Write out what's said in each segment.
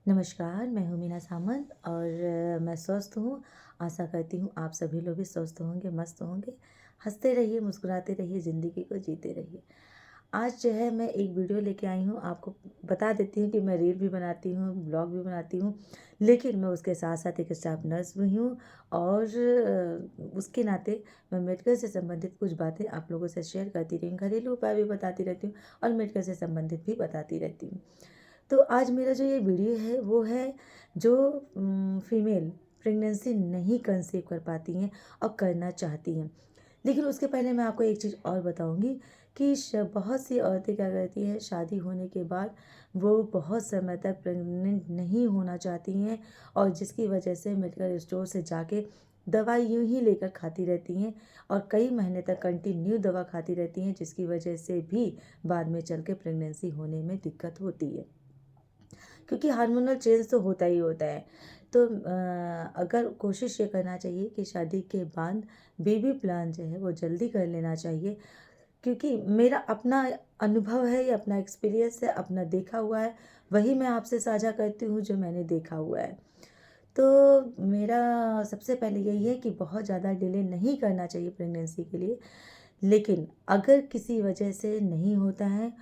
नमस्कार, मैं हूँ मीना सामंत और मैं स्वस्थ हूँ। आशा करती हूँ आप सभी लोग भी स्वस्थ होंगे, मस्त होंगे। हँसते रहिए, मुस्कुराते रहिए, ज़िंदगी को जीते रहिए। आज जो है मैं एक वीडियो लेके आई हूँ, आपको बता देती हूँ कि मैं रील भी बनाती हूँ, ब्लॉग भी बनाती हूँ, लेकिन मैं उसके साथ-साथ एक स्टाफ नर्स भी हूँ और उसके नाते मैं मेडिकल से संबंधित कुछ बातें आप लोगों से शेयर करती रही हूँ। घरेलू उपाय भी बताती रहती हूँ और मेडिकल से संबंधित भी बताती रहती हूँ। तो आज मेरा जो ये वीडियो है वो है जो फीमेल प्रेगनेंसी नहीं कंसीव कर पाती हैं और करना चाहती हैं। लेकिन उसके पहले मैं आपको एक चीज़ और बताऊंगी कि बहुत सी औरतें क्या करती हैं, शादी होने के बाद वो बहुत समय तक प्रेग्नेंट नहीं होना चाहती हैं और जिसकी वजह से मेडिकल स्टोर से जाके दवाई यूं ही लेकर खाती रहती हैं और कई महीने तक कंटिन्यू दवा खाती रहती हैं, जिसकी वजह से भी बाद में चल के प्रेगनेंसी होने में दिक्कत होती है। क्योंकि हार्मोनल चेंज तो होता ही होता है। तो अगर कोशिश ये करना चाहिए कि शादी के बाद बेबी प्लान जो है वो जल्दी कर लेना चाहिए, क्योंकि मेरा अपना अनुभव है, ये अपना एक्सपीरियंस है, अपना देखा हुआ है, वही मैं आपसे साझा करती हूँ जो मैंने देखा हुआ है। तो मेरा सबसे पहले यही है कि बहुत ज़्यादा डिले नहीं करना चाहिए प्रेगनेंसी के लिए। लेकिन अगर किसी वजह से नहीं होता है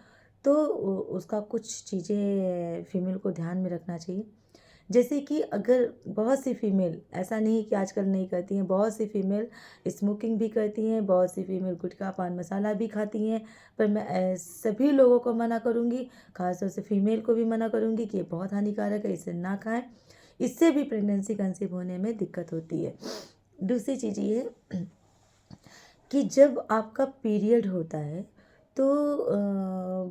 तो उसका कुछ चीज़ें फीमेल को ध्यान में रखना चाहिए। जैसे कि अगर बहुत सी फीमेल, ऐसा नहीं कि आजकल नहीं करती हैं, बहुत सी फीमेल स्मोकिंग भी करती हैं, बहुत सी फीमेल गुटखा पान मसाला भी खाती हैं। पर मैं सभी लोगों को मना करूँगी, खासतौर से फीमेल को भी मना करूँगी कि ये बहुत हानिकारक है, इसे ना खाएं। इससे भी प्रेगनेंसी कंसीव होने में दिक्कत होती है। दूसरी चीज़ ये है कि जब आपका पीरियड होता है तो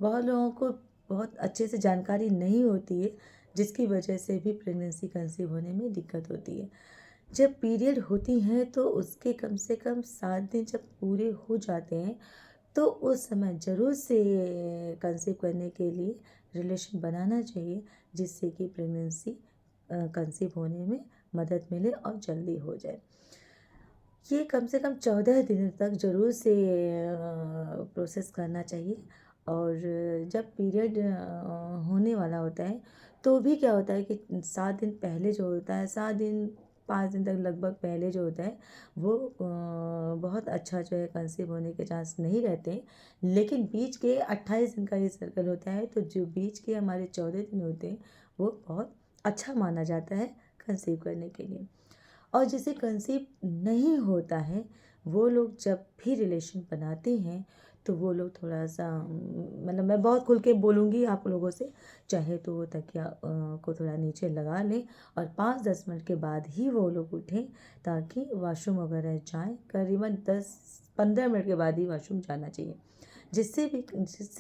बहुत लोगों को बहुत अच्छे से जानकारी नहीं होती है, जिसकी वजह से भी प्रेगनेंसी कंसीव होने में दिक्कत होती है। जब पीरियड होती हैं तो उसके कम से कम 7 दिन जब पूरे हो जाते हैं तो उस समय ज़रूर से कंसीव करने के लिए रिलेशन बनाना चाहिए, जिससे कि प्रेगनेंसी कंसीव होने में मदद मिले और जल्दी हो जाए। ये कम से कम 14 दिन तक ज़रूर से प्रोसेस करना चाहिए। और जब पीरियड होने वाला होता है तो भी क्या होता है कि 7 दिन पहले जो होता है, 7 दिन 5 दिन तक लगभग पहले जो होता है वो बहुत अच्छा जो है कंसीव होने के चांस नहीं रहते हैं। लेकिन बीच के 28 दिन का ये सर्कल होता है, तो जो बीच के हमारे 14 दिन होते हैं वो बहुत अच्छा माना जाता है कंसीव करने के लिए। और जिसे कंसीव नहीं होता है वो लोग जब भी रिलेशन बनाते हैं तो वो लोग थोड़ा-सा मतलब मैं बहुत खुल के बोलूँगी आप लोगों से, चाहे तो वो तकिया को थोड़ा नीचे लगा लें और 5-10 मिनट के बाद ही वो लोग उठें, ताकि वॉशरूम वगैरह जाएँ। करीबन 10-15 मिनट के बाद ही वॉशरूम जाना चाहिए। जिससे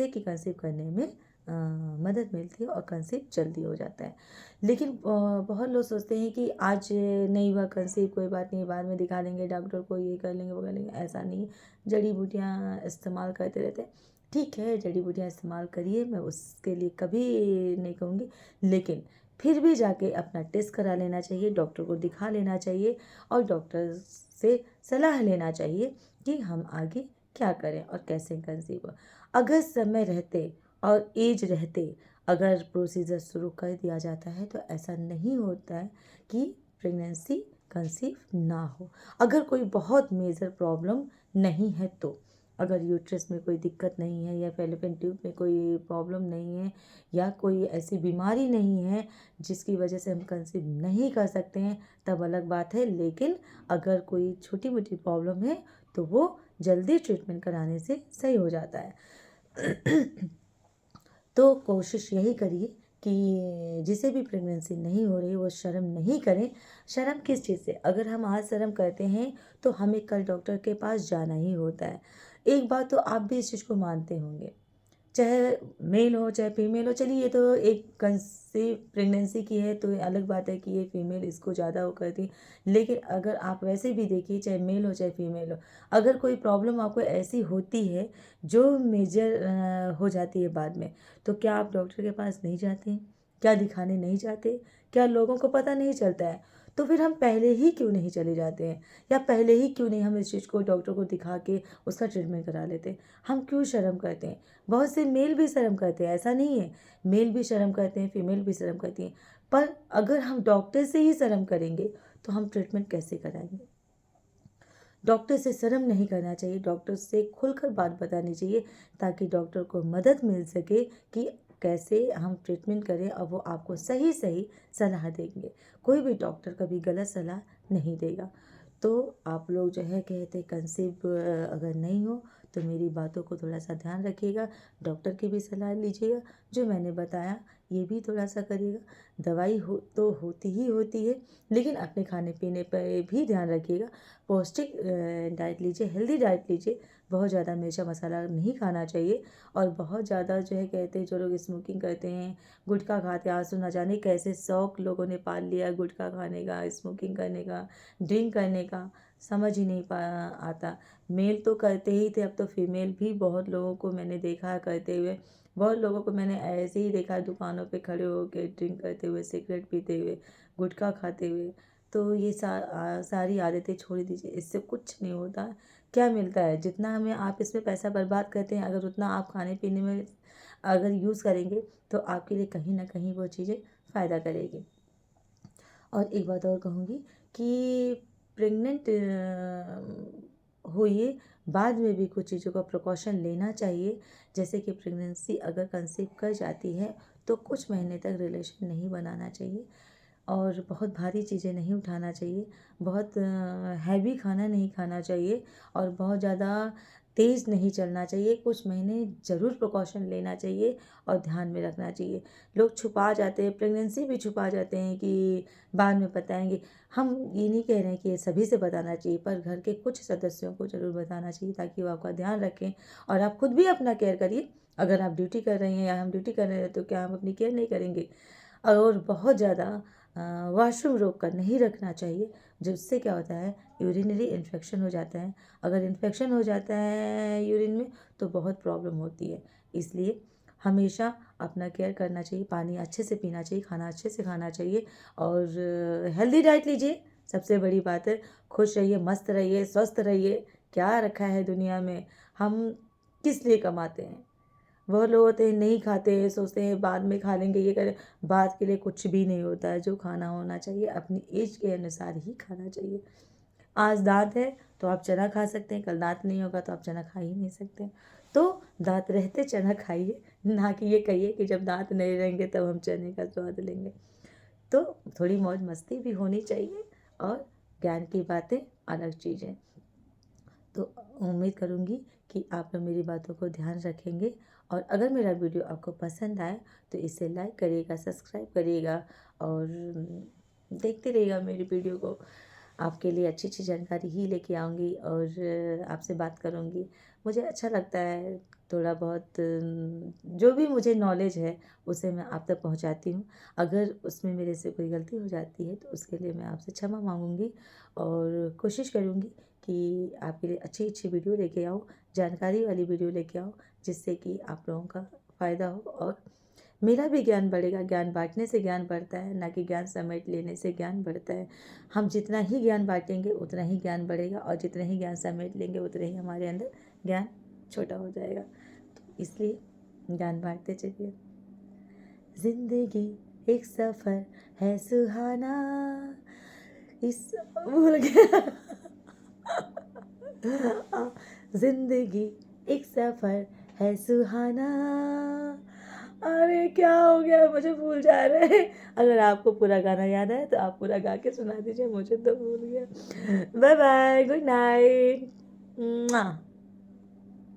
कि कंसीव करने में मदद मिलती है और कंसीव जल्दी हो जाता है। लेकिन बहुत लोग सोचते हैं कि आज नहीं हुआ कंसीव, कोई बात नहीं, बाद में दिखा लेंगे डॉक्टर को, ये कर लेंगे, वो कर लेंगे। ऐसा नहीं है, जड़ी बूटियाँ इस्तेमाल करते रहते हैं। ठीक है, जड़ी बूटियाँ इस्तेमाल करिए, मैं उसके लिए कभी नहीं कहूँगी, लेकिन फिर भी जाके अपना टेस्ट करा लेना चाहिए, डॉक्टर को दिखा लेना चाहिए और डॉक्टर से सलाह लेना चाहिए कि हम आगे क्या करें और कैसे कंसीव हो। अगर समय रहते और एज रहते अगर प्रोसीजर शुरू कर दिया जाता है तो ऐसा नहीं होता है कि प्रेगनेंसी कंसीव ना हो। अगर कोई बहुत मेजर प्रॉब्लम नहीं है तो, अगर यूट्रस में कोई दिक्कत नहीं है या फैलोपियन ट्यूब में कोई प्रॉब्लम नहीं है या कोई ऐसी बीमारी नहीं है जिसकी वजह से हम कंसीव नहीं कर सकते हैं, तब अलग बात है। लेकिन अगर कोई छोटी मोटी प्रॉब्लम है तो वो जल्दी ट्रीटमेंट कराने से सही हो जाता है। तो कोशिश यही करिए कि जिसे भी प्रेगनेंसी नहीं हो रही वो शर्म नहीं करें। शर्म किस चीज़ से? अगर हम आज शर्म करते हैं तो हमें कल डॉक्टर के पास जाना ही होता है। एक बात तो आप भी इस चीज़ को मानते होंगे, चाहे मेल हो चाहे फीमेल हो, चलिए ये तो एक कंसीव प्रेगनेंसी की है तो ये अलग बात है कि ये फीमेल इसको ज़्यादा वो करती। लेकिन अगर आप वैसे भी देखिए, चाहे मेल हो चाहे फीमेल हो, अगर कोई प्रॉब्लम आपको ऐसी होती है जो मेजर हो जाती है बाद में, तो क्या आप डॉक्टर के पास नहीं जाते हैं? क्या दिखाने नहीं जाते? क्या लोगों को पता नहीं चलता है? तो फिर हम पहले ही क्यों नहीं चले जाते हैं, या पहले ही क्यों नहीं हम इस चीज़ को डॉक्टर को दिखा के उसका ट्रीटमेंट करा लेते हैं। हम क्यों शर्म करते हैं? बहुत से मेल भी शर्म करते हैं, ऐसा नहीं है, मेल भी शर्म करते हैं, फीमेल भी शर्म करती हैं। पर अगर हम डॉक्टर से ही शर्म करेंगे तो हम ट्रीटमेंट कैसे कराएंगे? डॉक्टर से शर्म नहीं करना चाहिए, डॉक्टर से खुलकर बात बतानी चाहिए, ताकि डॉक्टर को मदद मिल सके कि कैसे हम ट्रीटमेंट करें, और वो आपको सही सही सलाह देंगे। कोई भी डॉक्टर कभी गलत सलाह नहीं देगा। तो आप लोग जो है कहते कंसीव अगर नहीं हो तो मेरी बातों को थोड़ा सा ध्यान रखिएगा, डॉक्टर की भी सलाह लीजिएगा, जो मैंने बताया ये भी थोड़ा सा करिएगा। दवाई हो तो होती ही होती है, लेकिन अपने खाने पीने पर भी ध्यान रखिएगा। पौष्टिक डाइट लीजिए, हेल्दी डाइट लीजिए। बहुत ज़्यादा मिर्चा मसाला नहीं खाना चाहिए, और बहुत ज़्यादा जो है कहते हैं जो लोग स्मोकिंग करते हैं, गुटखा खाते हैं, आज तो न जाने कैसे शौक लोगों ने पाल लिया गुटखा खाने का, स्मोकिंग करने का, ड्रिंक करने का, समझ ही नहीं पा आता। मेल तो करते ही थे, अब तो फीमेल भी बहुत लोगों को मैंने देखा है करते हुए। बहुत लोगों को मैंने ऐसे ही देखा है दुकानों पे खड़े होकर ड्रिंक करते हुए, सिगरेट पीते हुए, गुटखा खाते हुए। तो ये सारी आदतें छोड़ दीजिए, इससे कुछ नहीं होता। क्या मिलता है? जितना हमें आप इसमें पैसा बर्बाद करते हैं, अगर उतना आप खाने पीने में अगर यूज़ करेंगे तो आपके लिए कहीं ना कहीं वो चीज़ें फ़ायदा करेगी। और एक बात और कहूँगी कि प्रेग्नेंट होइए, बाद में भी कुछ चीज़ों का प्रिकॉशन लेना चाहिए। जैसे कि प्रेगनेंसी अगर कंसीव कर जाती है तो कुछ महीने तक रिलेशन नहीं बनाना चाहिए, और बहुत भारी चीज़ें नहीं उठाना चाहिए, बहुत हैवी खाना नहीं खाना चाहिए, और बहुत ज़्यादा तेज़ नहीं चलना चाहिए। कुछ महीने ज़रूर प्रिकॉशन लेना चाहिए और ध्यान में रखना चाहिए। लोग छुपा जाते हैं, प्रेगनेंसी भी छुपा जाते हैं कि बाद में बताएंगे। हम ये नहीं कह रहे हैं कि ये सभी से बताना चाहिए, पर घर के कुछ सदस्यों को ज़रूर बताना चाहिए, ताकि वो आपका ध्यान रखें, और आप खुद भी अपना केयर करिए। अगर आप ड्यूटी कर रही हैं या हम ड्यूटी कर रहे हैं तो क्या हम अपनी केयर नहीं करेंगे? और बहुत ज़्यादा वॉशरूम रोक कर नहीं रखना चाहिए, जिससे क्या होता है, यूरिनरी इन्फेक्शन हो जाता है। अगर इन्फेक्शन हो जाता है यूरिन में तो बहुत प्रॉब्लम होती है। इसलिए हमेशा अपना केयर करना चाहिए, पानी अच्छे से पीना चाहिए, खाना अच्छे से खाना चाहिए, और हेल्दी डाइट लीजिए। सबसे बड़ी बात है, खुश रहिए, मस्त रहिए, स्वस्थ रहिए। क्या रखा है दुनिया में? हम किस लिए कमाते हैं? बहुत लोग होते हैं नहीं खाते हैं, सोचते हैं बाद में खा लेंगे, ये करें। बाद के लिए कुछ भी नहीं होता है। जो खाना होना चाहिए अपनी एज के अनुसार ही खाना चाहिए। आज दाँत है तो आप चना खा सकते हैं, कल दाँत नहीं होगा तो आप चना खा ही नहीं सकते। तो दाँत रहते चना खाइए, ना कि ये कहिए कि जब दाँत नहीं रहेंगे तब हम चने का स्वाद लेंगे। तो थोड़ी मौज मस्ती भी होनी चाहिए, और ज्ञान की बातें अलग चीज़ है। तो उम्मीद करूँगी कि आप लोग मेरी बातों को ध्यान रखेंगे, और अगर मेरा वीडियो आपको पसंद आए तो इसे लाइक करिएगा, सब्सक्राइब करिएगा, और देखते रहिएगा मेरी वीडियो को। आपके लिए अच्छी अच्छी जानकारी ही लेके आऊँगी, और आपसे बात करूँगी। मुझे अच्छा लगता है, थोड़ा बहुत जो भी मुझे नॉलेज है उसे मैं आप तक पहुँचाती हूँ। अगर उसमें मेरे से कोई गलती हो जाती है तो उसके लिए मैं आपसे क्षमा मांगूँगी, और कोशिश करूँगी कि आपके लिए अच्छी अच्छी वीडियो लेके आऊँ, जानकारी वाली वीडियो लेके आऊँ, जिससे कि आप लोगों का फ़ायदा हो, और मेरा भी ज्ञान बढ़ेगा। ज्ञान बाँटने से ज्ञान बढ़ता है, ना कि ज्ञान समेट लेने से ज्ञान बढ़ता है। हम जितना ही ज्ञान बाँटेंगे उतना ही ज्ञान बढ़ेगा, और जितना ही ज्ञान समेट लेंगे उतना ही हमारे अंदर ज्ञान छोटा हो जाएगा। तो इसलिए ज्ञान बाँटते चलिए। ज़िंदगी एक सफ़र है सुहाना, इस भूल गया। ज़िंदगी एक सफ़र है सुहाना। अरे क्या हो गया, मुझे भूल जा रहे हैं। अगर आपको पूरा गाना याद है तो आप पूरा गा के सुना दीजिए, मुझे तो भूल गया। Bye bye, good night.